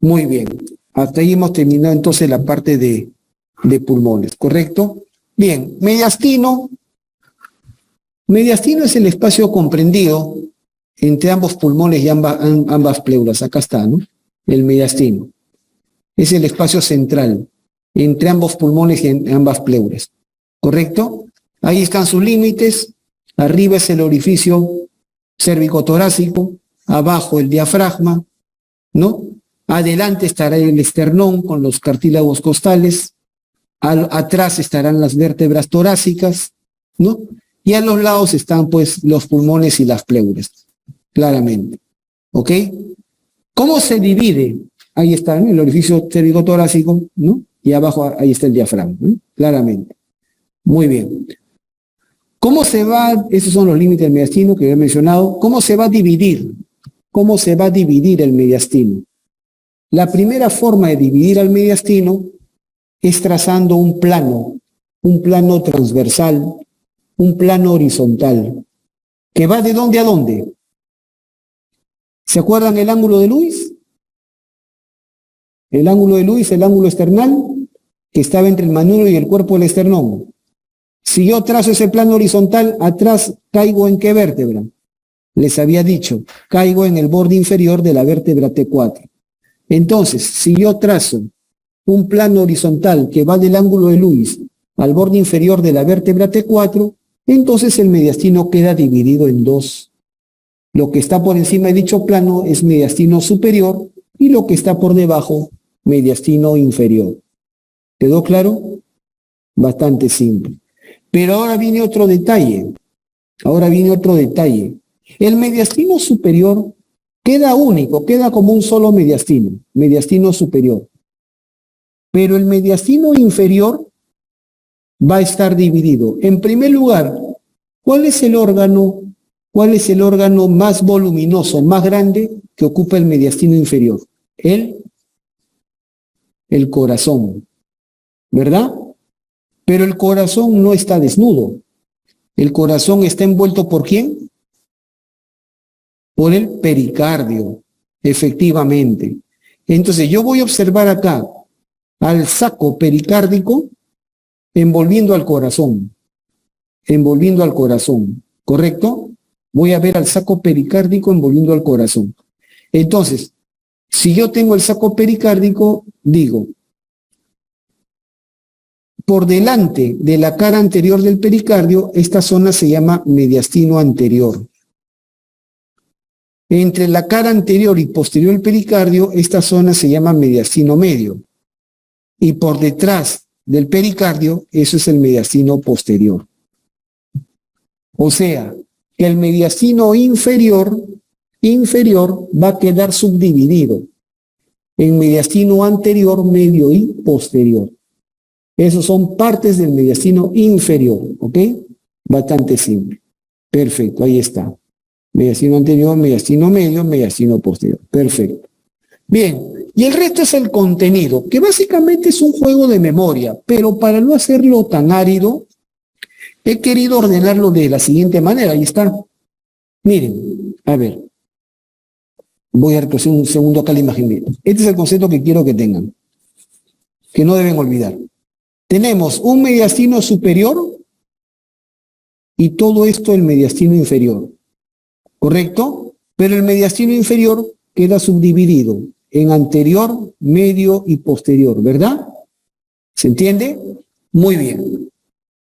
Muy bien. Hasta ahí hemos terminado entonces la parte de pulmones, ¿correcto? Bien, mediastino. Mediastino es el espacio comprendido entre ambos pulmones y ambas pleuras. Acá está, ¿no? El mediastino. Es el espacio central entre ambos pulmones y ambas pleuras, ¿correcto? Ahí están sus límites. Arriba es el orificio cérvico-torácico, abajo el diafragma, ¿no? Adelante estará el esternón con los cartílagos costales, atrás estarán las vértebras torácicas, ¿no? Y a los lados están pues los pulmones y las pleuras, claramente, ¿ok? ¿Cómo se divide? Ahí está, ¿no? El orificio cérvico-torácico, ¿no? Y abajo ahí está el diafragma, ¿no? Claramente. Muy bien. ¿Cómo se va? Esos son los límites del mediastino que he mencionado. ¿Cómo se va a dividir? ¿Cómo se va a dividir el mediastino? La primera forma de dividir al mediastino es trazando un plano transversal, un plano horizontal, que va de dónde a dónde. ¿Se acuerdan el ángulo de Lewis? El ángulo de Lewis, el ángulo esternal, que estaba entre el manubrio y el cuerpo del esternón. Si yo trazo ese plano horizontal, atrás caigo ¿en qué vértebra? Les había dicho, caigo en el borde inferior de la vértebra T4. Entonces, si yo trazo un plano horizontal que va del ángulo de Lewis al borde inferior de la vértebra T4, entonces el mediastino queda dividido en dos. Lo que está por encima de dicho plano es mediastino superior y lo que está por debajo, mediastino inferior. ¿Quedó claro? Bastante simple. Pero ahora viene otro detalle. El mediastino superior queda único, queda como un solo mediastino superior. Pero el mediastino inferior va a estar dividido. En primer lugar, ¿cuál es el órgano más voluminoso, más grande que ocupa el mediastino inferior? El corazón, ¿verdad? Pero el corazón no está desnudo. El corazón está envuelto ¿por quién? Por el pericardio, efectivamente. Entonces yo voy a observar acá al saco pericárdico envolviendo al corazón, ¿correcto? Voy a ver al saco pericárdico envolviendo al corazón. Entonces, si yo tengo el saco pericárdico, digo, por delante de la cara anterior del pericardio, esta zona se llama mediastino anterior. Entre la cara anterior y posterior del pericardio, esta zona se llama mediastino medio. Y por detrás del pericardio, eso es el mediastino posterior. O sea, que el mediastino inferior va a quedar subdividido en mediastino anterior, medio y posterior. Esos son partes del mediastino inferior, ¿ok? Bastante simple. Perfecto, ahí está. Mediastino anterior, mediastino medio, mediastino posterior. Perfecto. Bien, y el resto es el contenido, que básicamente es un juego de memoria, pero para no hacerlo tan árido, he querido ordenarlo de la siguiente manera. Ahí está. Miren, a ver. Voy a retroceder un segundo acá la imagen. Este es el concepto que quiero que tengan, que no deben olvidar. Tenemos un mediastino superior y todo esto el mediastino inferior, ¿correcto? Pero el mediastino inferior queda subdividido en anterior, medio y posterior, ¿verdad? ¿Se entiende? Muy bien.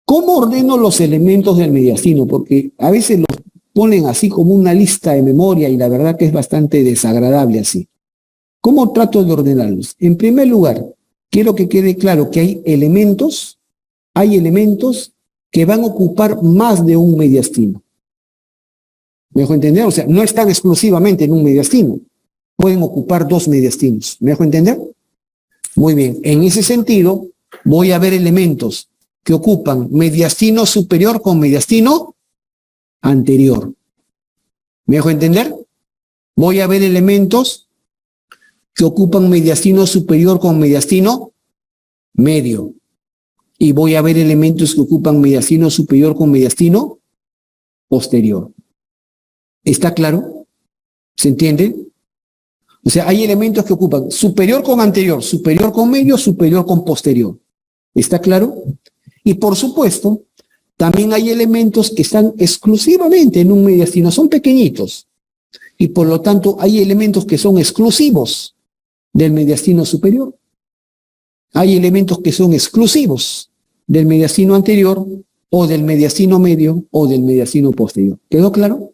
¿Cómo ordeno los elementos del mediastino? Porque a veces los ponen así como una lista de memoria y la verdad que es bastante desagradable así. ¿Cómo trato de ordenarlos? En primer lugar, quiero que quede claro que hay elementos que van a ocupar más de un mediastino. ¿Me dejo entender? O sea, no están exclusivamente en un mediastino. Pueden ocupar dos mediastinos. ¿Me dejo entender? Muy bien. En ese sentido, voy a ver elementos que ocupan mediastino superior con mediastino anterior. ¿Me dejo entender? Voy a ver elementos que ocupan mediastino superior con mediastino medio. Y voy a ver elementos que ocupan mediastino superior con mediastino posterior. ¿Está claro? ¿Se entiende? O sea, hay elementos que ocupan superior con anterior, superior con medio, superior con posterior. ¿Está claro? Y por supuesto, también hay elementos que están exclusivamente en un mediastino, son pequeñitos. Y por lo tanto, hay elementos que son exclusivos del mediastino superior. Hay elementos que son exclusivos del mediastino anterior, o del mediastino medio, o del mediastino posterior. ¿Quedó claro?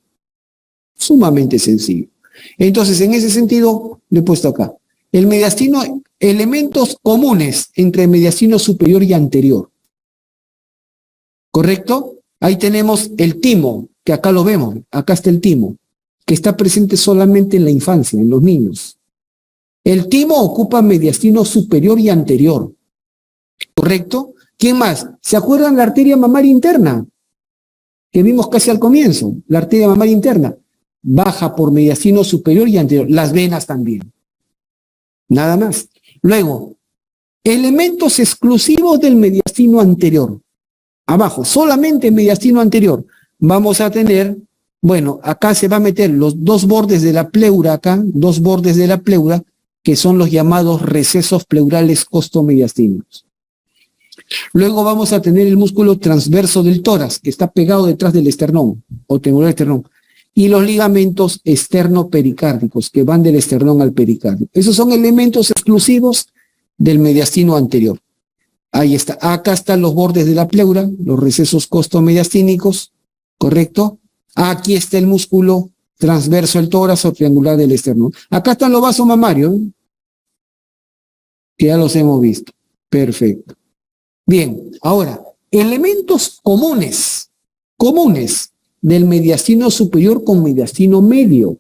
Sumamente sencillo. Entonces, en ese sentido, le he puesto acá. El mediastino, elementos comunes entre el mediastino superior y anterior. ¿Correcto? Ahí tenemos el timo, que acá lo vemos. Acá está el timo, que está presente solamente en la infancia, en los niños. El timo ocupa mediastino superior y anterior. ¿Correcto? ¿Quién más? ¿Se acuerdan la arteria mamaria interna? Que vimos casi al comienzo. La arteria mamaria interna baja por mediastino superior y anterior. Las venas también. Nada más. Luego, elementos exclusivos del mediastino anterior. Abajo, solamente mediastino anterior. Vamos a tener, bueno, acá se va a meter los dos bordes de la pleura acá, dos bordes de la pleura, que son los llamados recesos pleurales costomediastinos. Luego vamos a tener el músculo transverso del tórax, que está pegado detrás del esternón, o triangular esternón, y los ligamentos externo-pericárdicos, que van del esternón al pericardio. Esos son elementos exclusivos del mediastino anterior. Ahí está. Acá están los bordes de la pleura, los recesos costomediastínicos, ¿correcto? Aquí está el músculo transverso del tórax o triangular del esternón. Acá están los vasos mamarios, que ya los hemos visto. Perfecto. Bien, ahora, elementos comunes del mediastino superior con mediastino medio,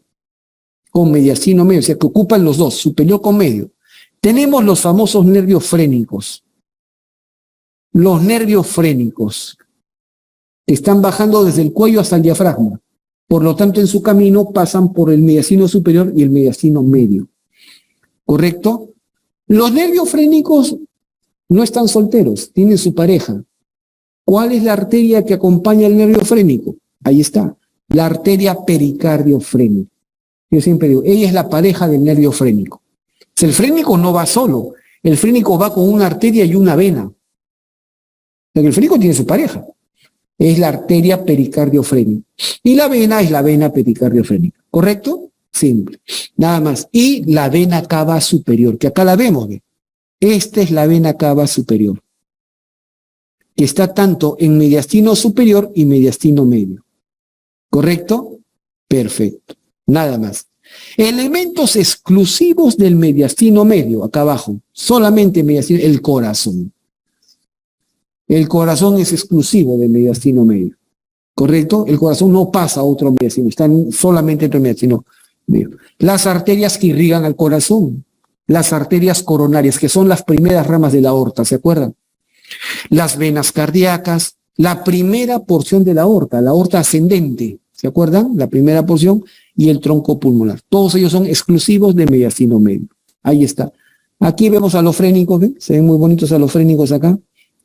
o sea, que ocupan los dos, superior con medio. Tenemos los famosos nervios frénicos. Los nervios frénicos están bajando desde el cuello hasta el diafragma. Por lo tanto, en su camino pasan por el mediastino superior y el mediastino medio. ¿Correcto? Los nervios frénicos no están solteros, tienen su pareja. ¿Cuál es la arteria que acompaña al nervio frénico? Ahí está, la arteria pericardiofrénica. Yo siempre digo, ella es la pareja del nervio frénico. O sea, el frénico no va solo, el frénico va con una arteria y una vena. O sea, que el frénico tiene su pareja. Es la arteria pericardiofrénica. Y la vena es la vena pericardiofrénica. ¿Correcto? Simple. Nada más. Y la vena cava superior, que acá la vemos, ¿ve? Esta es la vena cava superior, que está tanto en mediastino superior y mediastino medio. ¿Correcto? Perfecto. Nada más. Elementos exclusivos del mediastino medio, acá abajo. Solamente mediastino, el corazón. El corazón es exclusivo del mediastino medio. ¿Correcto? El corazón no pasa a otro mediastino, están solamente entre el mediastino medio. Las arterias que irrigan al corazón. Las arterias coronarias, que son las primeras ramas de la aorta, ¿se acuerdan? Las venas cardíacas, la primera porción de la aorta ascendente, ¿se acuerdan? La primera porción y el tronco pulmonar. Todos ellos son exclusivos de mediastino medio. Ahí está. Aquí vemos a los frénicos, ¿ven? Se ven muy bonitos a los frénicos acá,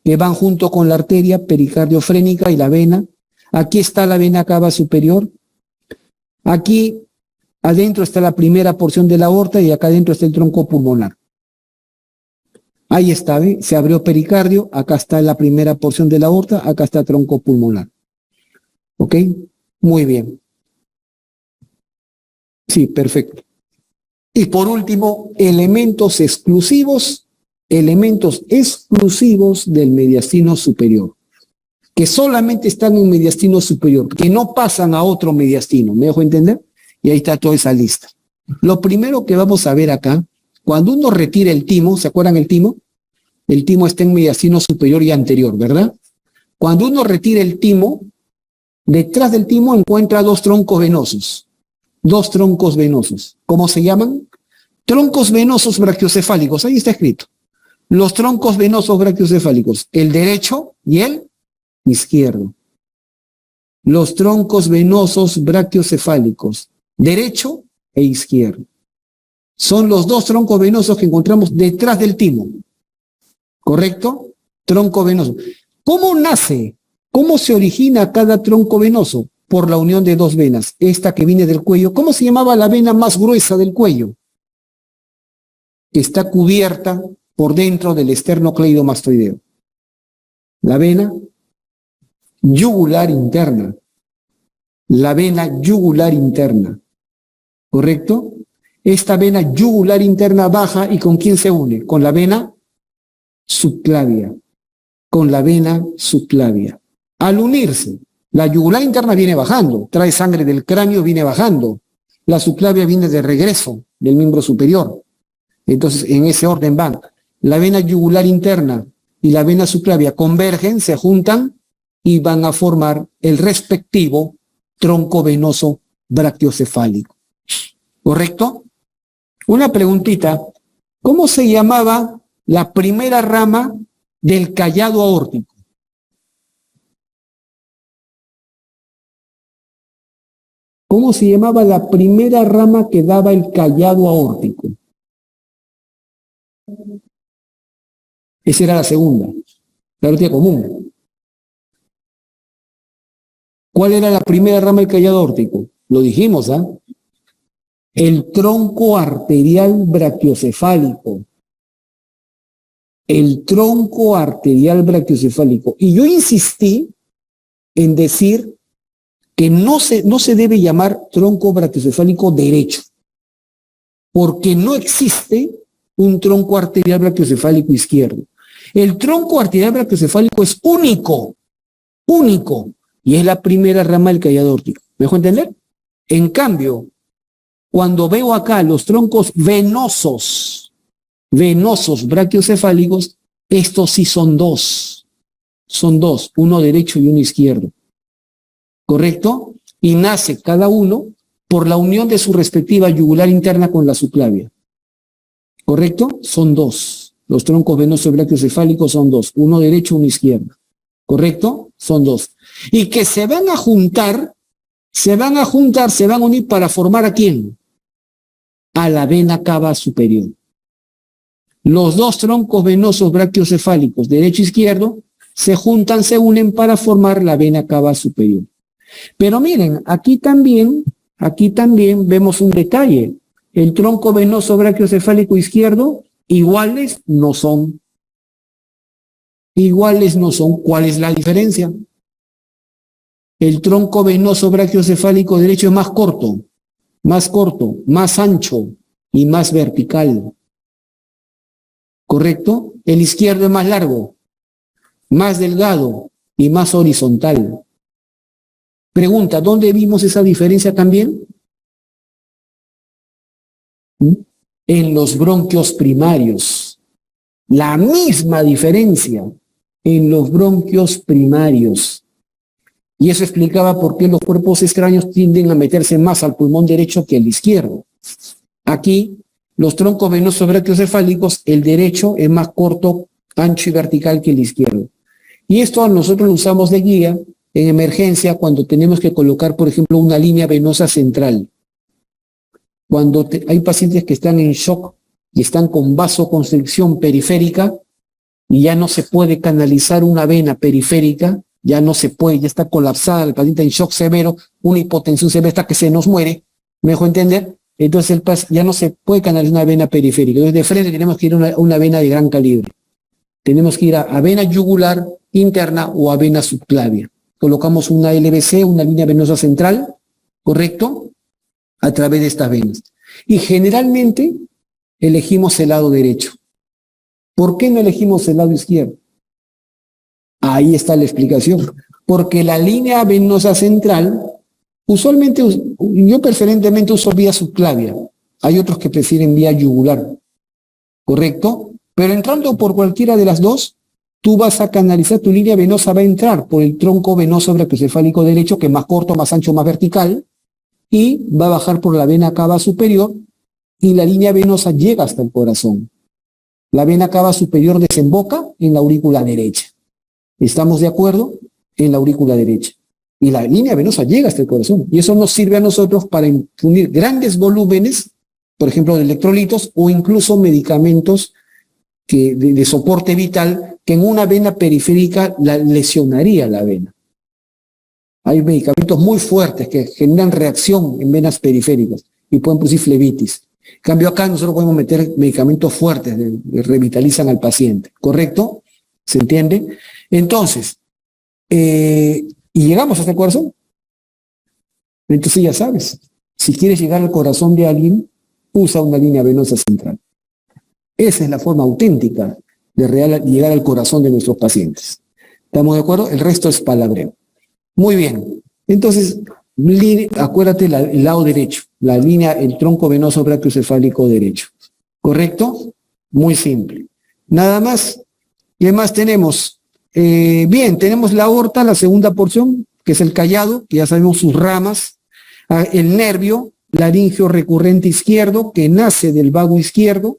que van junto con la arteria pericardiofrénica y la vena. Aquí está la vena cava superior. Aquí adentro está la primera porción de la aorta y acá adentro está el tronco pulmonar. Ahí está, ¿ve? Se abrió pericardio, acá está la primera porción de la aorta, acá está tronco pulmonar. ¿Ok? Muy bien. Sí, perfecto. Y por último, elementos exclusivos del mediastino superior, que solamente están en mediastino superior, que no pasan a otro mediastino. ¿Me dejo entender? Y ahí está toda esa lista. Lo primero que vamos a ver acá, cuando uno retira el timo, ¿se acuerdan el timo? El timo está en mediastino superior y anterior, ¿verdad? Cuando uno retira el timo, detrás del timo encuentra dos troncos venosos. Dos troncos venosos. ¿Cómo se llaman? Troncos venosos brachiocefálicos. Ahí está escrito. Los troncos venosos brachiocefálicos. El derecho y el izquierdo. Los troncos venosos brachiocefálicos. Derecho e izquierdo. Son los dos troncos venosos que encontramos detrás del timo. ¿Correcto? Tronco venoso. ¿Cómo nace? ¿Cómo se origina cada tronco venoso? Por la unión de dos venas. Esta que viene del cuello. ¿Cómo se llamaba la vena más gruesa del cuello? que está cubierta por dentro del esternocleidomastoideo. La vena yugular interna. La vena yugular interna. ¿Correcto? Esta vena yugular interna baja y ¿con quién se une? Con la vena subclavia. Con la vena subclavia. Al unirse, la yugular interna viene bajando, trae sangre del cráneo, viene bajando. La subclavia viene de regreso del miembro superior. Entonces, en ese orden van. La vena yugular interna y la vena subclavia convergen, se juntan y van a formar el respectivo tronco venoso bracteocefálico. ¿Correcto? Una preguntita. ¿Cómo se llamaba la primera rama del callado aórtico? ¿Cómo se llamaba la primera rama que daba el callado aórtico? Esa era la segunda, la aorta común. ¿Cuál era la primera rama del callado aórtico? Lo dijimos, ¿ah? El tronco arterial bracteocefálico. El tronco arterial bracteocefálico. Y yo insistí en decir que no se debe llamar tronco bracteocefálico derecho, porque no existe un tronco arterial bracteocefálico izquierdo. El tronco arterial bracteocefálico es único, y es la primera rama del callado aórtico. ¿Me dejo entender? En cambio, cuando veo acá los troncos venosos bracteocefálicos, estos sí son dos, uno derecho y uno izquierdo. ¿Correcto? Y nace cada uno por la unión de su respectiva yugular interna con la subclavia. ¿Correcto? Son dos. Los troncos venosos bracteocefálicos son dos, uno derecho, uno izquierdo. ¿Correcto? Son dos. Y que se van a unir para formar ¿a quién? A la vena cava superior. Los dos troncos venosos bracteocefálicos, derecho e izquierdo, se juntan, se unen para formar la vena cava superior. Pero miren, aquí también vemos un detalle. El tronco venoso bracteocefálico izquierdo, iguales no son. ¿Cuál es la diferencia? El tronco venoso bracteocefálico derecho es más corto, más ancho y más vertical. ¿Correcto? El izquierdo es más largo, más delgado y más horizontal. Pregunta, ¿dónde vimos esa diferencia también? En los bronquios primarios. La misma diferencia en los bronquios primarios. Y eso explicaba por qué los cuerpos extraños tienden a meterse más al pulmón derecho que el izquierdo. Aquí, los troncos venosos bracteocefálicos, el derecho es más corto, ancho y vertical que el izquierdo. Y esto nosotros lo usamos de guía en emergencia cuando tenemos que colocar, por ejemplo, una línea venosa central. Cuando hay pacientes que están en shock y están con vasoconstricción periférica y ya no se puede canalizar una vena periférica, ya no se puede, ya está colapsada, el paciente en shock severo, una hipotensión severa hasta que se nos muere, ¿me dejo entender? Entonces ya no se puede canalizar una vena periférica. Entonces de frente tenemos que ir a una vena de gran calibre. Tenemos que ir a vena yugular interna o a vena subclavia. Colocamos una LVC, una línea venosa central, ¿correcto? A través de estas venas. Y generalmente elegimos el lado derecho. ¿Por qué no elegimos el lado izquierdo? Ahí está la explicación. Porque la línea venosa central, usualmente, yo preferentemente uso vía subclavia. Hay otros que prefieren vía yugular. ¿Correcto? Pero entrando por cualquiera de las dos, tú vas a canalizar, tu línea venosa va a entrar por el tronco venoso bracteocefálico derecho, que es más corto, más ancho, más vertical, y va a bajar por la vena cava superior, y la línea venosa llega hasta el corazón. La vena cava superior desemboca en la aurícula derecha. ¿Estamos de acuerdo? En la aurícula derecha. Y la línea venosa llega hasta el corazón. Y eso nos sirve a nosotros para infundir grandes volúmenes, por ejemplo, de electrolitos o incluso medicamentos de soporte vital que en una vena periférica lesionaría la vena. Hay medicamentos muy fuertes que generan reacción en venas periféricas y pueden producir flebitis. En cambio acá nosotros podemos meter medicamentos fuertes que revitalizan al paciente, ¿correcto? ¿Se entiende? Entonces, y llegamos hasta el corazón. Entonces ya sabes, si quieres llegar al corazón de alguien, usa una línea venosa central. Esa es la forma auténtica de llegar al corazón de nuestros pacientes. ¿Estamos de acuerdo? El resto es palabreo. Muy bien. Entonces, acuérdate el lado derecho, la línea, el tronco venoso brachiocefálico derecho. ¿Correcto? Muy simple. Nada más. ¿Qué más tenemos? Bien, tenemos la aorta, la segunda porción, que es el callado, que ya sabemos sus ramas. El nervio laríngeo recurrente izquierdo, que nace del vago izquierdo,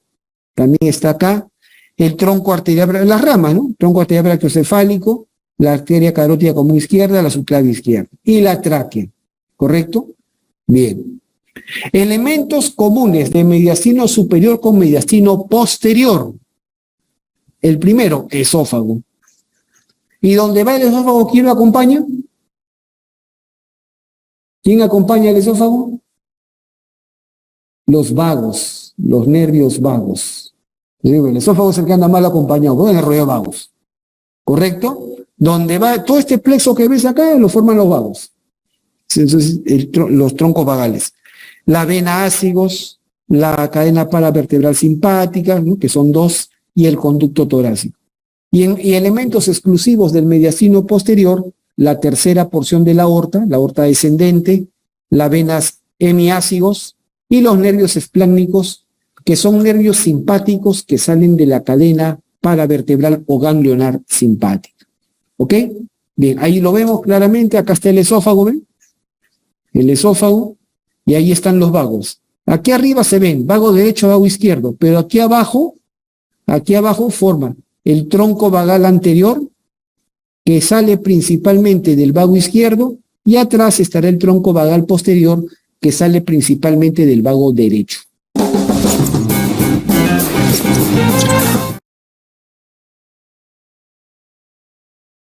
también está acá. El tronco arterial, las ramas, ¿no? Tronco arterial brachiocefálico, la arteria carótida común izquierda, la subclavia izquierda. Y la tráquea, ¿correcto? Bien. Elementos comunes de mediastino superior con mediastino posterior. El primero, esófago. ¿Y dónde va el esófago? ¿Quién lo acompaña? ¿Quién acompaña el esófago? Los vagos, los nervios vagos. El esófago es el que anda mal acompañado, con el rollo vagos. ¿Correcto? Donde va todo este plexo que ves acá, lo forman los vagos. Entonces, los troncos vagales. La vena ácigos, la cadena paravertebral simpática, ¿no? Que son dos, y el conducto torácico. Y elementos exclusivos del mediastino posterior, la tercera porción de la aorta descendente, las venas hemiácigos y los nervios espláncnicos, que son nervios simpáticos que salen de la cadena paravertebral o ganglionar simpática. ¿Ok? Bien, ahí lo vemos claramente, acá está el esófago, ¿ven? El esófago, y ahí están los vagos. Aquí arriba se ven vago derecho, vago izquierdo, pero aquí abajo forman el tronco vagal anterior, que sale principalmente del vago izquierdo, y atrás estará el tronco vagal posterior, que sale principalmente del vago derecho.